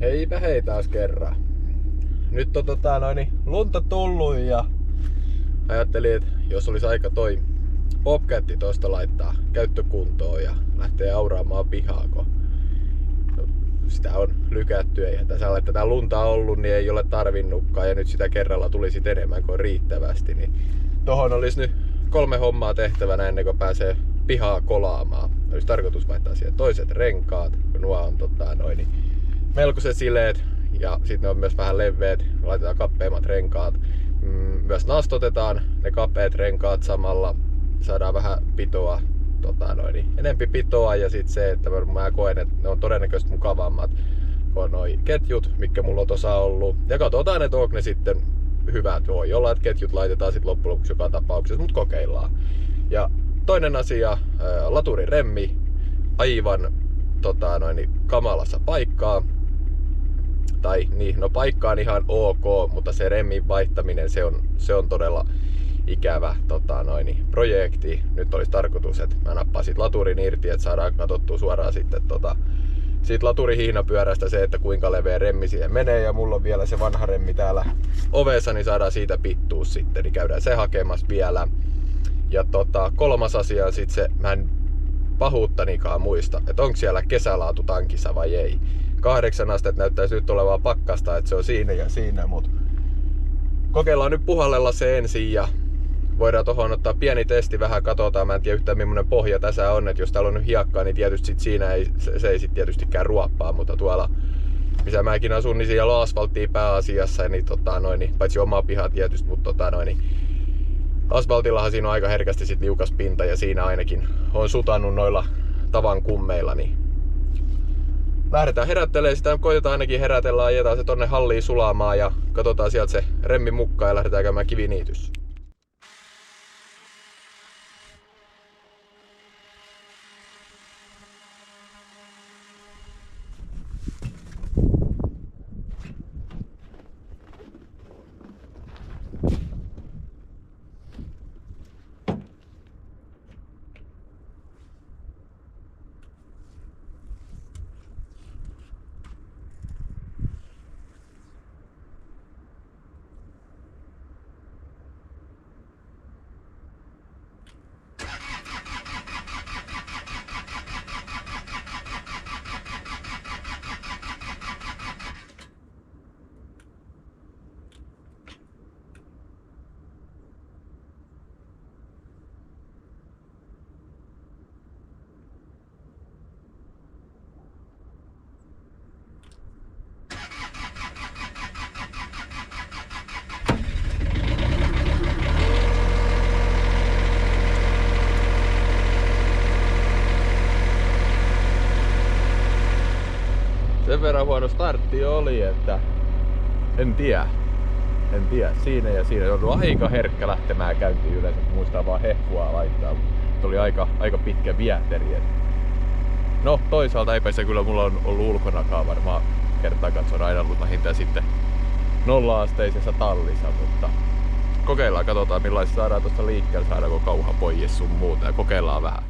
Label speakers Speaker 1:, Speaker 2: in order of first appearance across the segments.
Speaker 1: Heipä hei taas kerran. Nyt on lunta tullut ja ajattelin, että jos olisi aika toi Bobcatti tosta laittaa käyttökuntoon ja lähtee auraamaan pihaa, kun sitä on lykätty. Eihän tässä ole tätä lunta ollut, niin ei ole tarvinnutkaan ja nyt sitä kerralla tuli sit enemmän kuin riittävästi. Niin tohon olisi nyt 3 hommaa tehtävänä ennen kuin pääsee pihaa kolaamaan. Olisi tarkoitus vaihtaa siihen toiset renkaat, kun nuo on melkoisen sileet ja sitten ne on myös vähän leveät. Laitetaan kappeimmat renkaat. Myös nastotetaan ne kapeat renkaat samalla. Saadaan vähän pitoa, enempi pitoa ja sitten se, että mä koen, että ne on todennäköisesti mukavammat kuin noi ketjut, mitkä mulla on tuossa ollut. Ja katsotaan, että onko ne sitten hyvät. Voi olla, että ketjut laitetaan sitten loppujen lopuksi joka tapauksessa, mutta kokeillaan. Ja toinen asia, laturin remmi aivan kamalassa paikkaa. Tai niin, no paikka on ihan ok, mutta se remmin vaihtaminen se on todella ikävä projekti. Nyt olisi tarkoitus, että mä nappaan sit laturin irti, että saadaan katsottua suoraan sitten siitä laturihihnapyörästä se, että kuinka leveä remmi siihen menee. Ja mulla on vielä se vanha remmi täällä ovessa, niin saadaan siitä pittuus sitten. Niin käydään se hakemassa vielä. Ja kolmas asia on sitten se, mä en pahuuttanikaan muista, että onko siellä kesälaatu tankissa vai ei. 8 astetta näyttäisi nyt olevaa pakkasta, että se on siinä ja siinä, mutta kokeillaan nyt puhallella se ensin ja voidaan tohon ottaa pieni testi, vähän katsotaan. Mä en tiedä yhtään millainen pohja tässä on, että jos täällä on nyt hiekkaa, niin tietysti sit siinä se ei sit tietystikään ruoppaa, mutta tuolla missä mäkin asun, niin siellä on asfalttia pääasiassa, niin, paitsi oma piha tietysti, mutta asfaltillahan siinä on aika herkästi sit liukas pinta ja siinä ainakin on sutannut noilla tavan kummeilla, niin lähdetään herättelemään sitä, koitetaan ainakin herätellä, ajetaan se tonne halliin sulamaan ja katsotaan sieltä se remmi mukaan ja lähdetään käymään kiviniityssä. Sen verran huono startti oli, että en tiedä. Siinä ja siinä. On aika herkkä lähtemään käyntiin yleensä, kun muistaa vaan hehkua laittaa. Mutta oli aika pitkä viehteri. No toisaalta eipä se kyllä mulla on ollut ulkonakaan varmaan kertaa katsoa aina ollut vähintään sitten 0-asteisessa tallissa, mutta kokeillaan, katsotaan millaista saadaan tuosta liikkeelle, saadaanko kauha pois sun muuta ja kokeillaan vähän.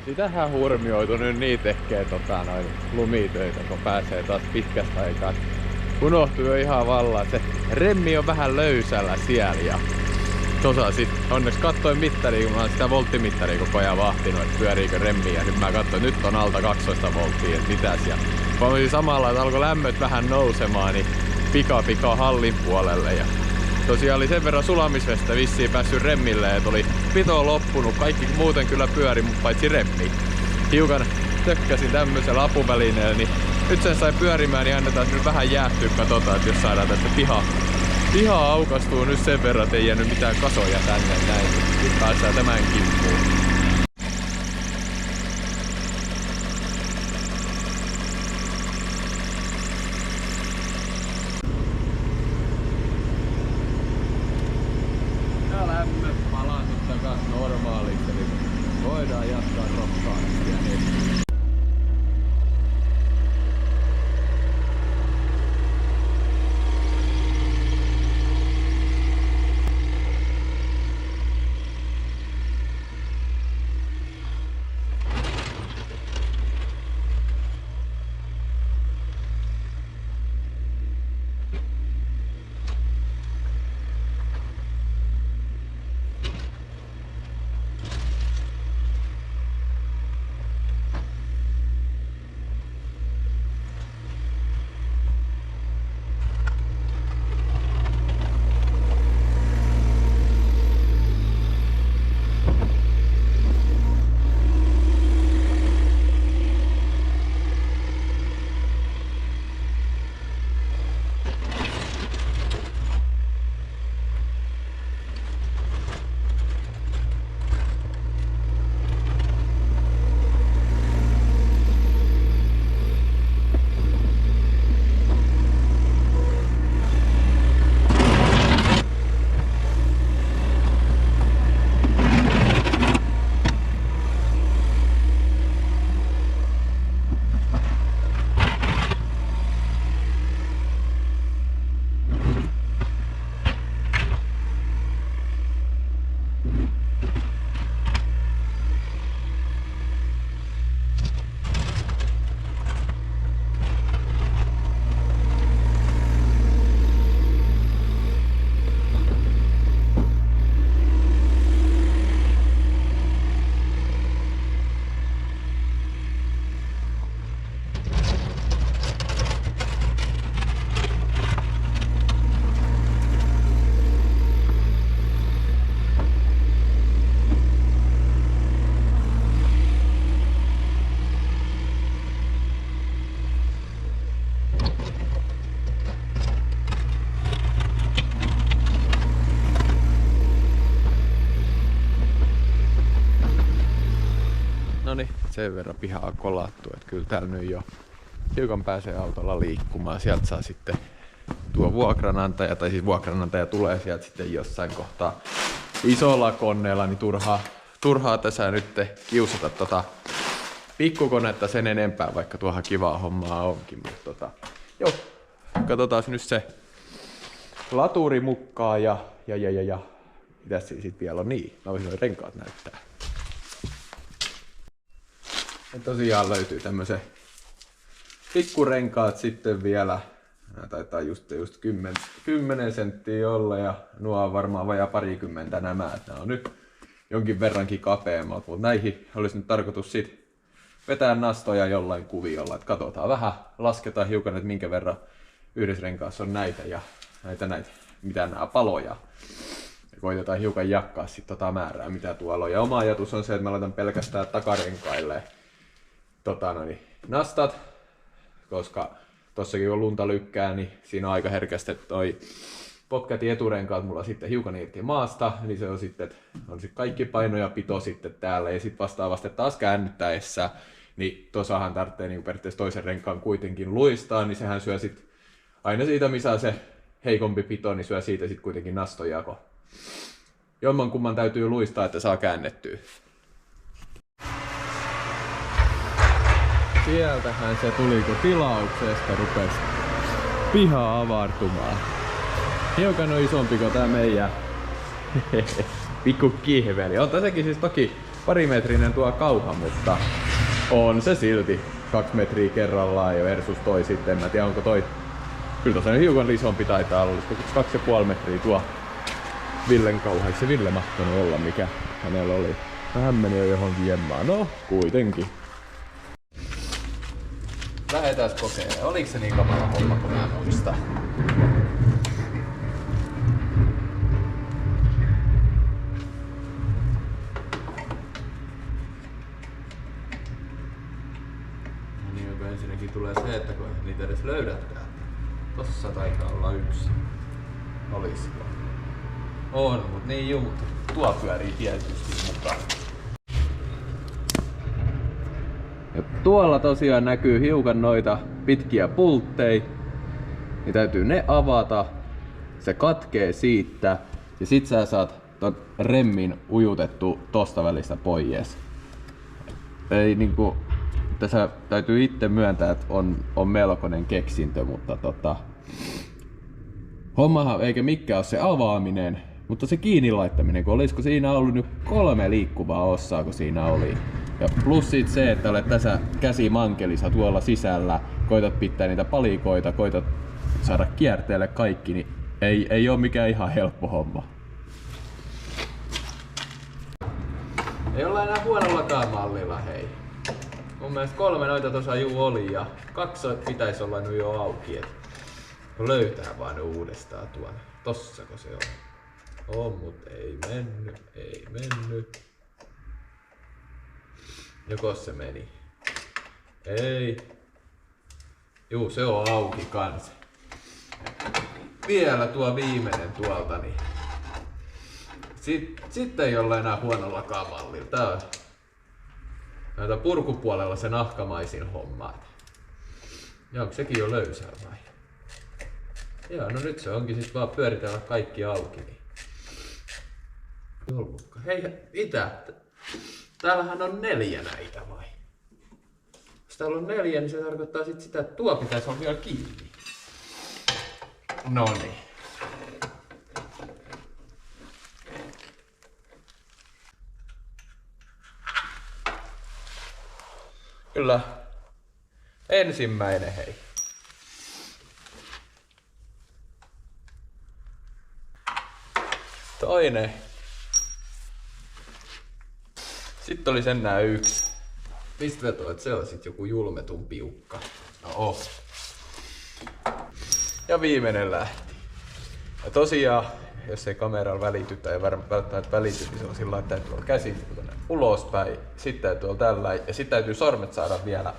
Speaker 1: Sitähän huomioitu nyt niin tekee lumitöitä, kun pääsee taas pitkästä aikaa. Unohtuu jo ihan vallaan. Se remmi on vähän löysällä siellä ja tosa sit onneksi katsoin mittaria, kun mä oon sitä volttimittaria koko ajan vahtinut, että pyöriikö remmi, ja nyt mä katsoin, että nyt on alta 12 volttia, että mitäs. Ja mä olin samalla, että alkoi lämmöt vähän nousemaan, niin pika hallin puolelle. Ja tosiaan oli sen verran sulamisvestä vissiin päässyt remmille, että oli pito loppunut, kaikki muuten kyllä pyöri, mutta paitsi remmi. Hiukan tökkäsin tämmöisellä apuvälineellä, niin nyt sen sai pyörimään, niin annetaan nyt vähän jäähtyä, katsotaan, että jos saadaan tästä piha aukastuu nyt sen verran, että ei jäänyt mitään kasoja tänne näin. Nyt päästään tämän kimppuun. Ja lämmöt palatut takas normaaliksi, eli voidaan jatkaa rokkaamista ja hetki. Noniin, sen verran pihaa on kolattu, että kyllä täällä nyt jo hiukan pääsee autolla liikkumaan. Sieltä saa sitten tuo vuokranantaja, tai siis vuokranantaja tulee sieltä sitten jossain kohtaa isolla koneella, niin turhaa tässä nyt kiusata pikkukonetta sen enempää, vaikka tuohan kivaa hommaa onkin. Mutta joo, katsotaan nyt se laturi mukaan ja mitäs siinä sit vielä on? Niin, mä voisin noin renkaat näyttää. Ja tosiaan löytyy tämmöset pikkurenkaat sitten vielä. Nää taitaa just 10 senttiä olla ja nuo on varmaan vajaa parikymmentä nämä. Nää on nyt jonkin verrankin kapeammat, mutta näihin olisi nyt tarkoitus sit vetää nastoja jollain kuviolla. Et katsotaan vähän, lasketaan hiukan, että minkä verran yhdessä renkaassa on näitä ja näitä mitä nämä paloja. Ja koitetaan hiukan jakaa sit määrää mitä tuolla on. Ja oma ajatus on se, että mä laitan pelkästään takarenkaille nastat, koska tossakin kun lunta lykkää, niin siinä on aika herkästi toi Bobcatin eturenkaat mulla sitten hiukan irti maasta, niin se on sitten kaikki paino ja pito sitten täällä, ja sitten vastaavasti taas käännyttäessä, niin tossahan tarvitsee niin periaatteessa toisen renkaan kuitenkin luistaa, niin sehän syö sitten aina siitä, missä on se heikompi pito, niin syö siitä sitten kuitenkin nastojako. Jommankumman täytyy luistaa, että saa käännettyä. Sieltähän se tuli, kun tilauksesta rupesi piha avartumaan. Hiukan on isompi kuin tää meidän pikku kihveli. On tässäkin siis parimetrinen tuo kauha, mutta on se silti 2 metriä kerrallaan ja versus toi sitten. Mä tiedän onko toi, kyllä tossa hiukan isompi taitaa olla, olisiko 2,5 metriä tuo Villen kauha. Eikö se Ville mahtanut olla mikä hänellä oli? Vähän meni jo johonkin jemmaan, no kuitenkin. Lähetään kokeilemaan. Oliko se niin kamala homma kun mä muistan? No niin, ensinnäkin tulee se, että kun niitä edes löydätkään. Tossa taitaa olla yksi. Olisiko? On, mut niin juu, tuo pyörii tietysti mukaan. Ja tuolla tosiaan näkyy hiukan noita pitkiä pultteja. Niin täytyy ne avata. Se katkee siitä. Ja sit sä saat ton remmin ujutettu tosta välistä pois. Ei niinku... Tässä täytyy itse myöntää, että on melkoinen keksintö, mutta hommahan eikä mikään ole se avaaminen, mutta se kiinni laittaminen, kun olisiko siinä ollut nyt 3 liikkuvaa osaa, kun siinä oli. Ja plus sit se, että olet tässä käsimankelissa tuolla sisällä, koitat pitää niitä palikoita, koitat saada kierteelle kaikki, niin ei ole mikään ihan helppo homma. Ei olla enää huonollakaan mallilla, hei. Mun mielestä 3 noita tossa juu oli ja 2 pitäisi olla nyt jo auki, et löytää vaan uudestaan tuonne. Tossako se on? On, mut ei mennyt. Joko se meni? Ei. Juu, se on auki kans. Vielä tuo viimeinen tuolta, niin sitten ei olla enää huonollakaan mallilla. Tää on näitä purkupuolella se nahkamaisin homma. Ja onko sekin jo löysää vai? Joo, no nyt se onkin siis vaan pyöritellä kaikki auki. Niin. Hei, mitä? Täällähän on 4 näitä vai? Jos täällä on 4, niin se tarkoittaa sit sitä, että tuo pitäisi olla vielä kiinni. Noniin. Kyllä. Ensimmäinen hei. Toinen. Sitten oli sen nää 1. Mistä vetoo, että se on sit joku julmetun piukka? No oh. Ja viimeinen lähti. Ja tosiaan, jos ei kameralla välity tai välttämättä välity, niin se on sillä lailla, että täytyy olla käsi ulospäin, sitten täytyy olla tällä ja sitten täytyy sormet saada vielä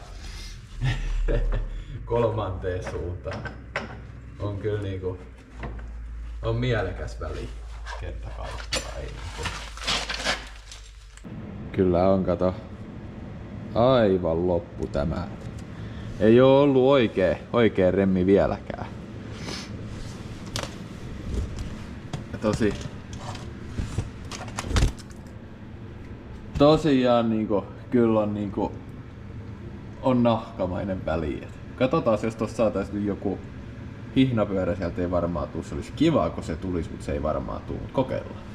Speaker 1: 3. suuntaan. On kyllä niinku, on mielekäs väli kerta kaikkiaan. Niinku. Kyllä on, kato, aivan loppu tämä. Ei oo ollut oikea remmi vieläkään. Tosiaan niinku, kyllä on niinku, on nahkamainen väli. Katsotaan, jos tossa saataisiin joku hihnapyörä, sieltä ei varmaan tuu. Se olisi kiva, kun se tulisi, mutta se ei varmaan tuu. Kokeillaan.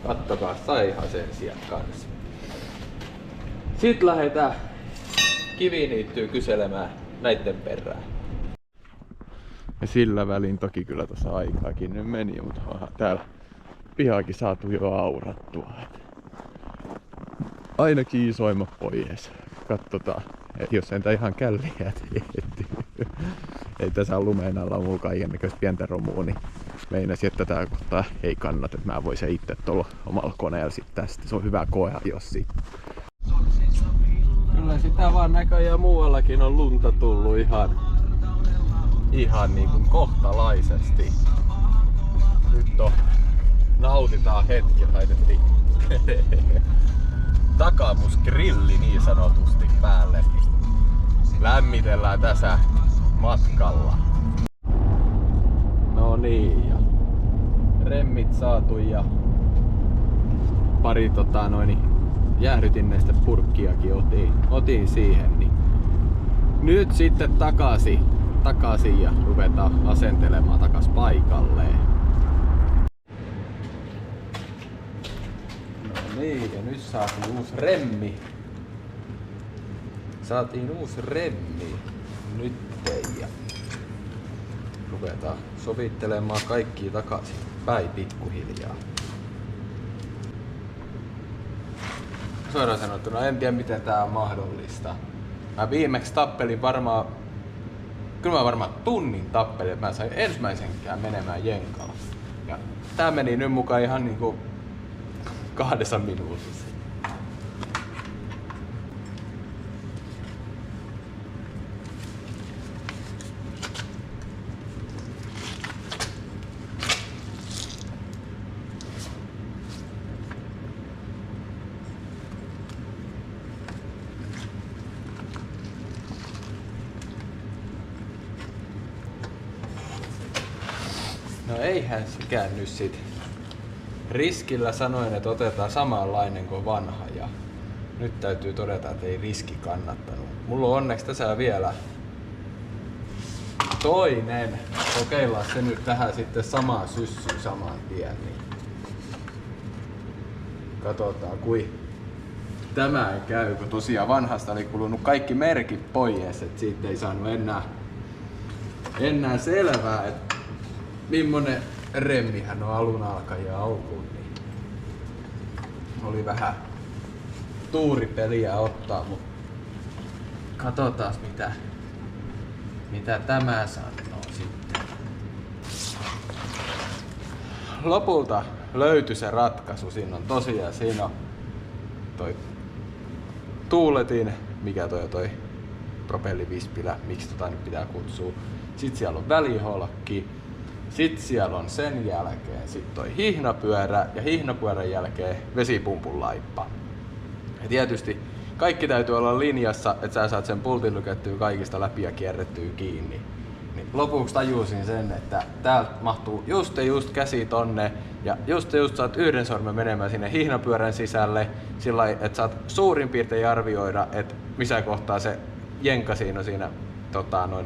Speaker 1: Kattokaa, saihan sen sieltä kanssa. Sitten lähdetään Kiviniittyy kyselemään näitten perään. Ja sillä välin toki kyllä tuossa aikaakin nyt meni, mutta onhan täällä pihaakin saatu jo aurattua. Ainakin isoimmat pois. Katsotaan, jos entä ihan källiä tehty. Ei tässä ole lumeen alla muu kaikennäköistä pientä romua, niin meinasin, että tää kohtaa ei kannata, että mä voisin itse tuolla omalla koneella sit tästä. Se on hyvä koe, jos sit. Kyllä sitä vaan näköjään muuallakin on lunta tullut ihan niin kuin kohtalaisesti. Nyt nautitaan hetki, laitettiin takamusgrilli niin sanotusti päälle. Lämmitellään tässä matkalla. No niin, ja remmit saatu ja pari jäähdytin näistä purkkiakin otin siihen, niin nyt sitten takaisin ja ruvetaan asentelemaan takas paikalleen. No niin, ja nyt saatiin uusi remmi. Nyt ja ruvetaan sovittelemaan kaikki takaisin päin pikkuhiljaa. Suoraan sanottuna en tiedä miten tää on mahdollista. Mä viimeksi tappelin varmaan tunnin tappelin, että mä sain ensimmäisenkään menemään jenkalla. Ja tää meni nyt mukaan ihan niinku 2 minuutissa. No eihän sekään nyt sit. Riskillä sanoin, että otetaan samanlainen kuin vanha ja nyt täytyy todeta, että ei riski kannattanut. Mulla on onneksi tässä vielä toinen. Kokeillaan se nyt tähän sitten samaan syssyyn saman tien. Niin katsotaan kui tämä ei käy, kun tosiaan vanhasta oli kulunut kaikki merkit pois, että siitä ei saanut enää selvää, että millainen remmihän on alun alkaen ollut, niin oli vähän tuuripeliä ottaa, mutta katsotaan mitä tämä sanoo sitten. Lopulta löytyi se ratkaisu. Siinä on toi tuuletin, mikä toi propellivispilä, miksi nyt pitää kutsua. Sitten siellä on väliholkki. Sitten siellä on sen jälkeen toi hihnapyörä ja hihnapyörän jälkeen vesipumpun laippa. Ja tietysti kaikki täytyy olla linjassa, että sä saat sen pultin lykettyä kaikista läpi ja kierrettyä kiinni. Niin lopuksi tajusin sen, että täältä mahtuu just käsi tonne ja just saat yhden sormen menemään sinne hihnapyörän sisälle sillä lailla, että saat suurin piirtein arvioida, että missä kohtaa se jenka siinä on siinä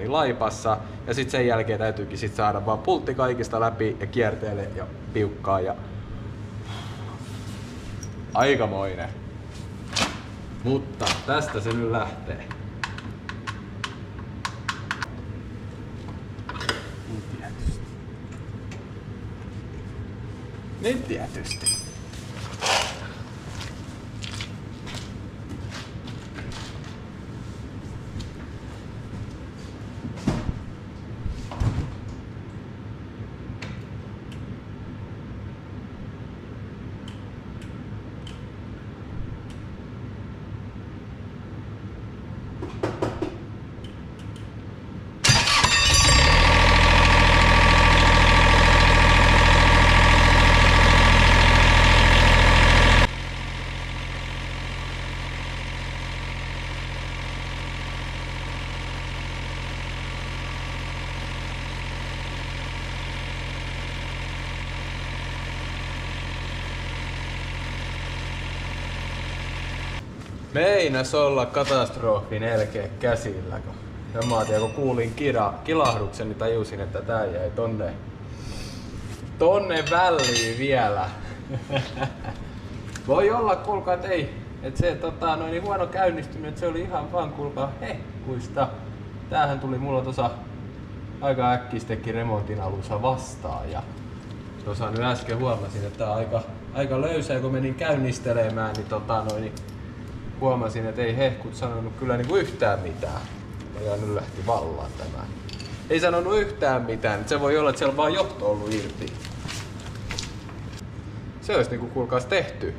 Speaker 1: laipassa ja sitten sen jälkeen täytyykin sit saada vaan pultti kaikista läpi ja kierteelle ja piukkaa ja aikamoinen. Mutta tästä se nyt lähtee. Niin tietysti. Meinas olla katastrofi nelkeä käsillä, kun kuulin kilahduksen, niin tajusin, että tää jäi tonne väliin vielä. Voi olla, kuulkaa, että ei, että se niin huono käynnistynyt, että se oli ihan vaan kuulkaa hehkuista. Tämähän tuli mulla tuossa aika äkkistekin remontin alussa vastaan ja tuossa nyt äsken huomasin, että tää on aika löysää, kun menin käynnistelemään, niin huomasin, että ei hehkut sanonut kyllä niinku yhtään mitään. Ja nyt lähti vallaan tämä. Ei sanonut yhtään mitään, se voi olla, että siellä on vaan johto ollut irti. Se olisi niinku kuulkaas tehty.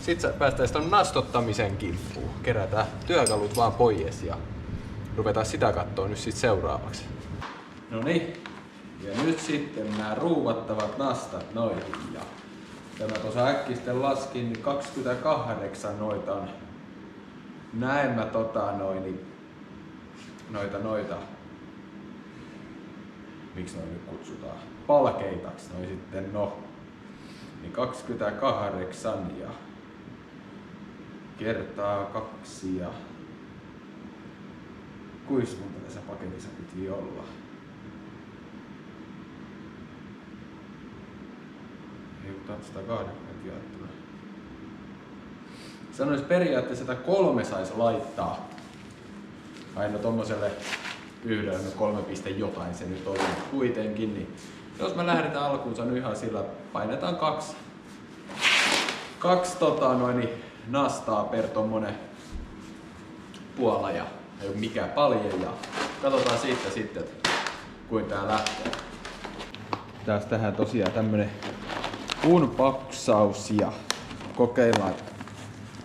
Speaker 1: Sitten päästään sitä nastottamisen kimppuun. Kerätään työkalut vaan pois ja ruvetaan sitä katsoa nyt sit seuraavaksi. No niin. Ja nyt sitten nämä ruuvattavat nastat noihin. Ja tämä tuossa äkkisten laskin, niin 28 noita on näemmä noita miksi noin nyt kutsutaan, palkeitaksi noin sitten, no, niin 28 ja kertaa 2 ja kuinka monta tässä paketissa piti olla? Ei 180 jaettuna. Sanois periaatteessa, että 3 saisi laittaa aina tommoselle yhdelle, 3 piste jotain se nyt oli kuitenkin, niin jos me lähdetään alkuunsa nyt ihan sillä, painetaan 2 nastaa per tommonen puola ja ei ole mikään paljon ja katsotaan siitä sitten, kuin tää lähtee. Tässä tehdään tosiaan tämmönen unboksaus ja kokeillaan,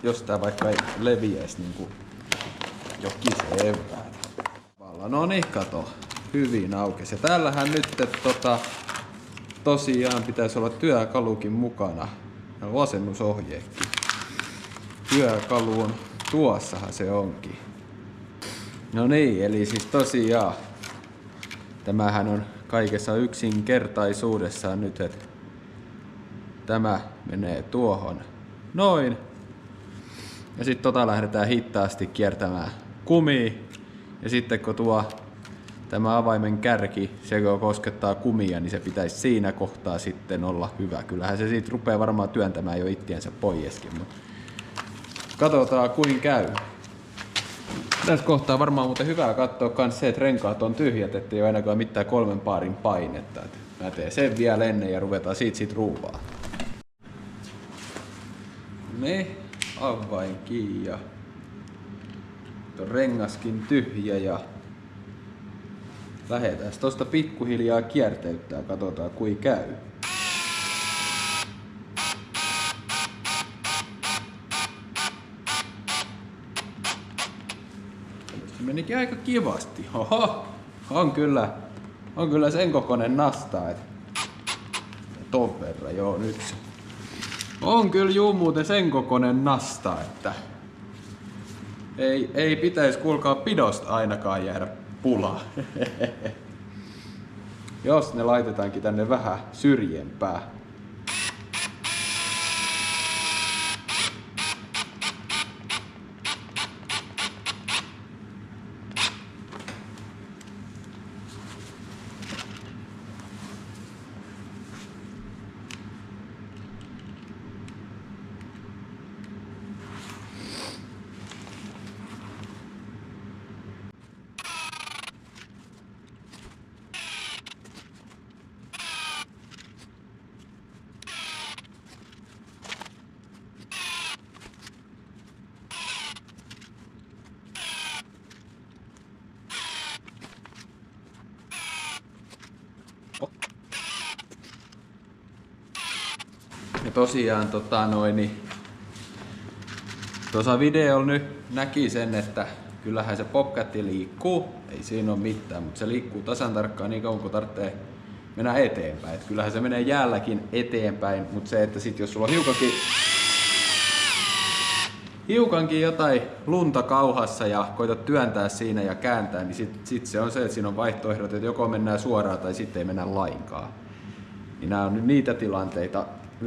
Speaker 1: jos tää vaikka ei leviäisi niinku jokin se eväät. No niin, kato. Hyvin aukesi. Ja täällähän nyt tosiaan pitäisi olla työkalukin mukana. Asennusohjeekin. Työkalu on tuossahan se onkin. No niin, eli siis tosiaan tämähän on kaikessa yksinkertaisuudessaan nyt, että tämä menee tuohon noin. Ja sitten lähdetään hitaasti kiertämään kumiin. Ja sitten kun tämä avaimen kärki, se kun koskettaa kumia, niin se pitäisi siinä kohtaa sitten olla hyvä. Kyllähän se siitä rupeaa varmaan työntämään jo ittiensä poieskin, mutta katsotaan kuin käy. Tässä kohtaa varmaan muuten hyvää katsoa kans se, että renkaat on tyhjät, ettei ole ainakaan mitään 3 paarin painetta. Mä teen sen vielä ennen ja ruvetaan siitä ruuvaa. Ne avain kiinni ja rengaskin tyhjä ja lähdetään tosta pikkuhiljaa kierteyttää, katsotaan kuin käy. Se menikin aika kivasti. Oho, on kyllä sen kokoinen nasta, et ton verran, joo nyt se. On kyllä muuten sen kokoinen nasta, että ei pitäisi kuulkaa pidosta ainakaan jäädä pulaa. Jos ne laitetaankin tänne vähän syrjempää. Ja tosiaan tuossa videolla nyt näki sen, että kyllähän se Bobcat liikkuu, ei siinä ole mitään, mutta se liikkuu tasan tarkkaan niin kauan kun tarvitsee mennä eteenpäin. Et kyllähän se menee jäälläkin eteenpäin, mutta se, että sit jos sulla on hiukankin jotain lunta kauhassa ja koitat työntää siinä ja kääntää, niin sit se on se, että siinä on vaihtoehdot, että joko mennään suoraan tai sitten ei mennä lainkaan. Niin nämä on nyt niitä tilanteita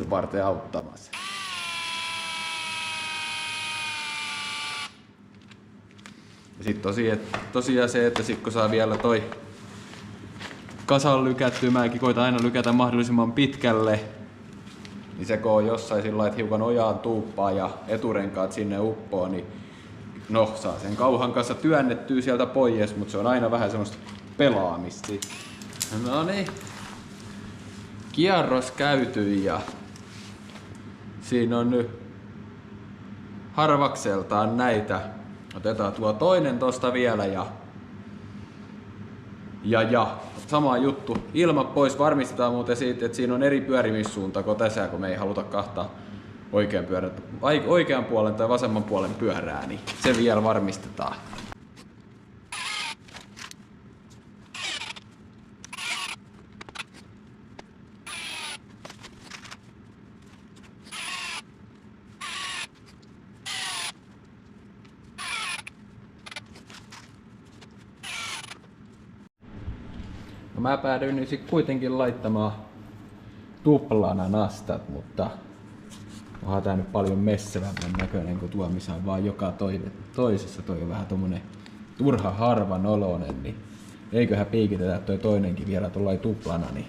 Speaker 1: varten auttamassa. Ja sitten tosiaan se, että sit kun saa vielä toi kasan lykättyä, mäkin koitan aina lykätä mahdollisimman pitkälle, niin se kun on jossain sillä että hiukan ojaan tuuppaa ja eturenkaat sinne uppoo, niin no saa sen kauhan kanssa työnnettyä sieltä pois, mutta se on aina vähän semmoista pelaamista. No niin, kierros käyty ja siinä on nyt harvakseltaan näitä. Otetaan tuo toinen tosta vielä ja sama juttu. Ilma pois, varmistetaan muuten siitä, että siinä on eri pyörimissuunta kuin tässä, kun me ei haluta kahta oikean puolen tai vasemman puolen pyörää, niin se vielä varmistetaan. No mä päädyin niin sit kuitenkin laittamaan tuplana nastat, mutta onhan tää nyt paljon messevämmän näköinen kuin tuo, missä on vaan joka toisessa. Toi on vähän tommonen turha harvan oloinen, niin eiköhän piikitetä toi toinenkin vielä tuollain tuplana. Niin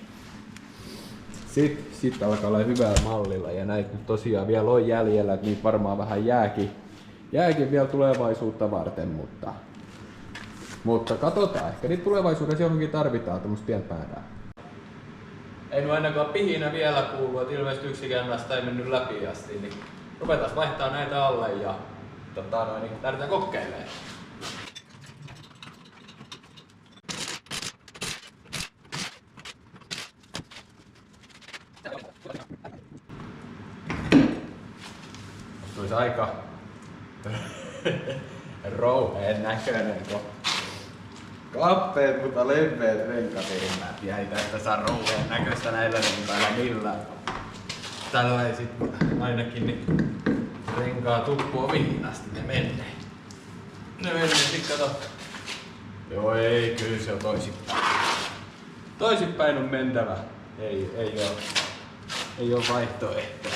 Speaker 1: Sitten alkaa olla hyvällä mallilla ja näitä nyt tosiaan vielä on jäljellä, että niitä varmaan vähän jääkin vielä tulevaisuutta varten, mutta katsotaan, ehkä niitä tulevaisuudessa johonkin tarvitaan tämmöstä pientä päädää. Ei nyt ainakaan pihinä vielä kuulu, että ilmeisesti yksikään näistä ei mennyt läpi asti, niin ruvetaan vaihtaa näitä alle ja niin lähdetään kokeilemaan. Olisi aika rouheen näköinen, kun kappeet, mutta leveät renkavirmät. Ja ei tästä saa rouheen näköistä näillä renkailla millään. Tällä ei sit ainakin niin renkaa tuppu oviin asti ne menee. Ne menee sit kato. Joo ei, kyllä se on toisinpäin. Toisinpäin on mentävä. Ei oo vaihtoehtoa.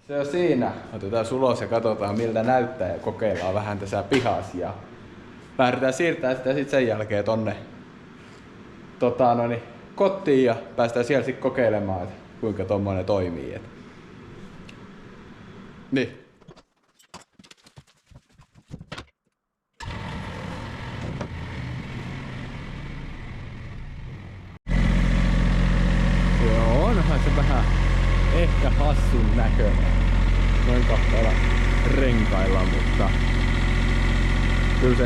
Speaker 1: Se on siinä. Otetaan ulos ja katsotaan miltä näyttää ja kokeillaan vähän tässä pihassa. Ja lähdetään siirtää sitä sitten sen jälkeen tonne kotiin ja päästään siellä sitten kokeilemaan, että kuinka tommonen toimii. Niin. Joo, onhan se vähän ehkä hassun näköinen noin kahtailla renkailla, mutta kyllä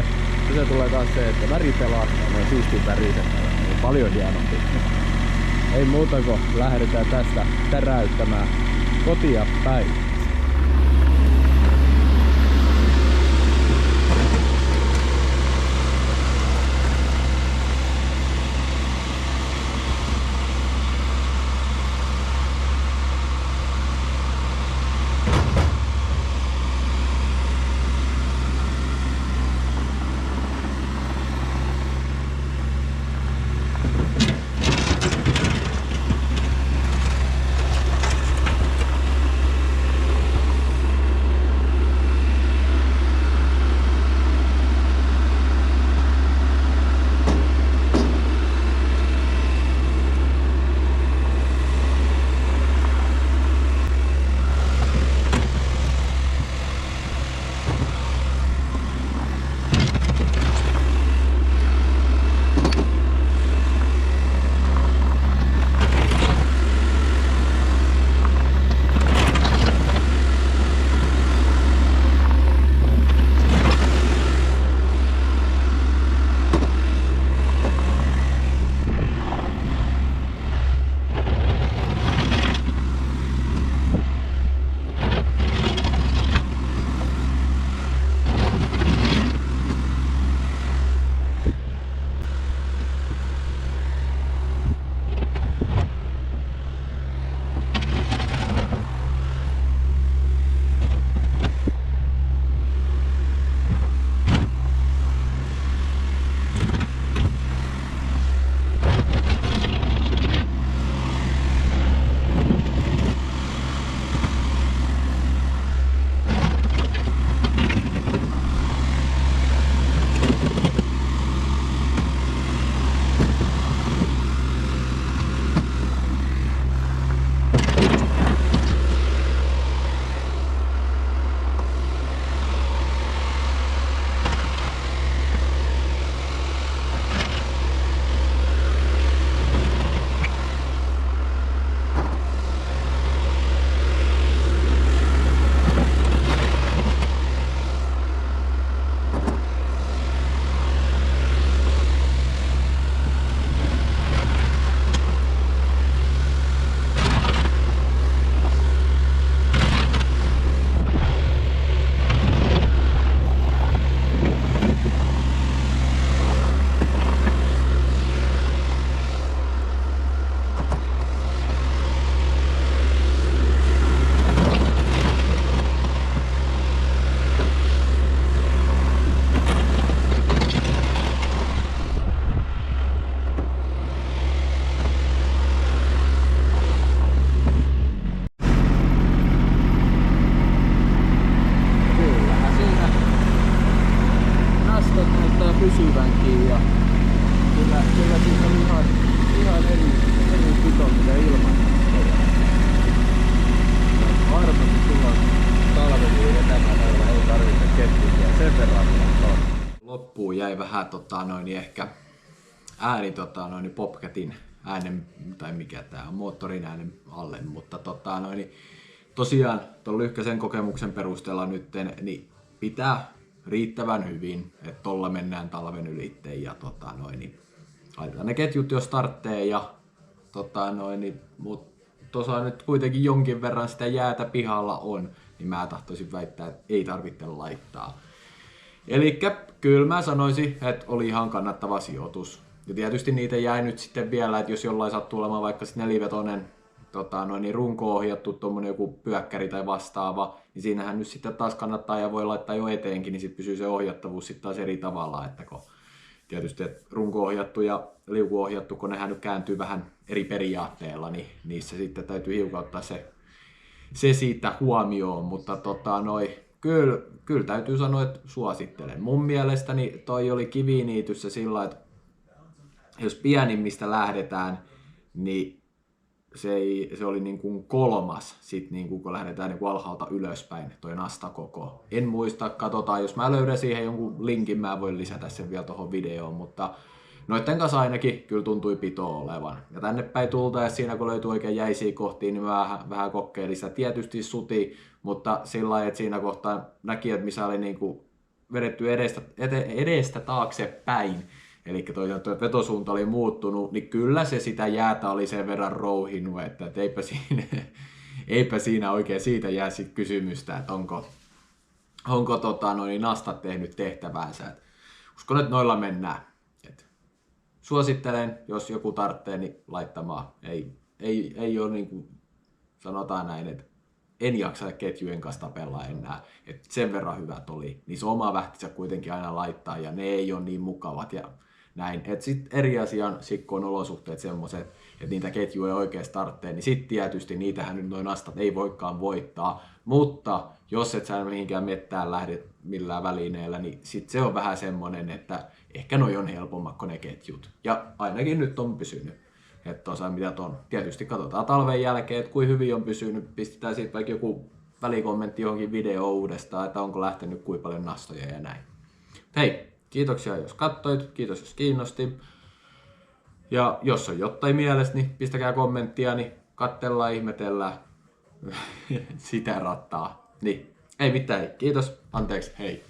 Speaker 1: se tulee taas se, että väri pelastaa, ne on siistin väriset, niin paljon hienompi. Ei muuta kuin lähdetään tästä täräyttämään kotia päin. loppuun jäi vähän ehkä ääni Bobcatin äänen, tai mikä tää on, moottorin äänen alle, mutta tosiaan tuon lyhkäisen kokemuksen perusteella nytten, niin pitää riittävän hyvin, että tolla mennään talven ylitte ja laitetaan ne ketjut jo startteen ja mutta tuossa nyt kuitenkin jonkin verran sitä jäätä pihalla on, niin mä tahtoisin väittää, että ei tarvitse laittaa. Elikkä kyllä mä sanoisin, että oli ihan kannattava sijoitus. Ja tietysti niitä jäi nyt sitten vielä, että jos jollain sattuu olemaan vaikka 4-vetonen runko-ohjattu tuommoinen joku pyökkäri tai vastaava, niin siinähän nyt sitten taas kannattaa ja voi laittaa jo eteenkin, niin sitten pysyy se ohjattavuus sitten taas eri tavalla, että kun tietysti että runko-ohjattu ja liuku-ohjattu, kun nehän nyt kääntyy vähän eri periaatteella, niin niissä sitten täytyy hiukan ottaa se siitä huomioon, mutta kyllä täytyy sanoa, että suosittelen. Mun mielestäni toi oli kiviniityssä sillä, että jos pienimmistä lähdetään, niin se oli niin kuin 3. sit niin kuin kun lähdetään niin kuin alhaalta ylöspäin toi nastakoko. En muista, katsotaan, jos mä löydän siihen jonkun linkin, mä voin lisätä sen vielä tuohon videoon, mutta noitten kanssa ainakin kyllä tuntui pitoa olevan. Ja tänne päin tultaessa siinä kun löytyi oikein jäisiä kohtia, niin mä vähän kokeilin sitä. Tietysti suti, mutta sillä lailla, että siinä kohtaa näki, että missä oli niin kuin vedetty edestä taakse päin. Eli toisaalta että vetosuunta oli muuttunut, niin kyllä se sitä jäätä oli sen verran rouhinut, että eipä siinä oikein siitä jää sit kysymystä, että onko nastat tehnyt tehtäväänsä. Et uskon, että noilla mennään. Suosittelen, jos joku tarvitsee, niin laittamaan. Ei ole niin kuin sanotaan näin, että en jaksa ketjujen kanssa tapella enää. Et sen verran hyvät oli. Niin se oma vähtinsä kuitenkin aina laittaa ja ne ei ole niin mukavat ja näin. Et sit eri asian sikkoon olosuhteet semmoiset, että niitä ketjuja oikein startteen, niin sit tietysti niitähän nyt noin nastat ei voikaan voittaa. Mutta jos et sä mihinkään mettään lähde millään välineellä, niin sit se on vähän semmonen, että ehkä noi on helpommat kuin ne ketjut. Ja ainakin nyt on pysynyt. Että osa mitä on. Tietysti katsotaan talven jälkeen, että kuin hyvin on pysynyt. Pistetään siitä vaikka joku välikommentti johonkin videoon uudestaan, että onko lähtenyt kuinka paljon nastoja ja näin. Hei, kiitoksia jos katsoit, kiitos jos kiinnosti. Ja jos on jotain mielestä, niin pistäkää kommenttia, niin katsellaan, ihmetellään sitä rattaa. Niin, ei mitään, kiitos, anteeksi, hei.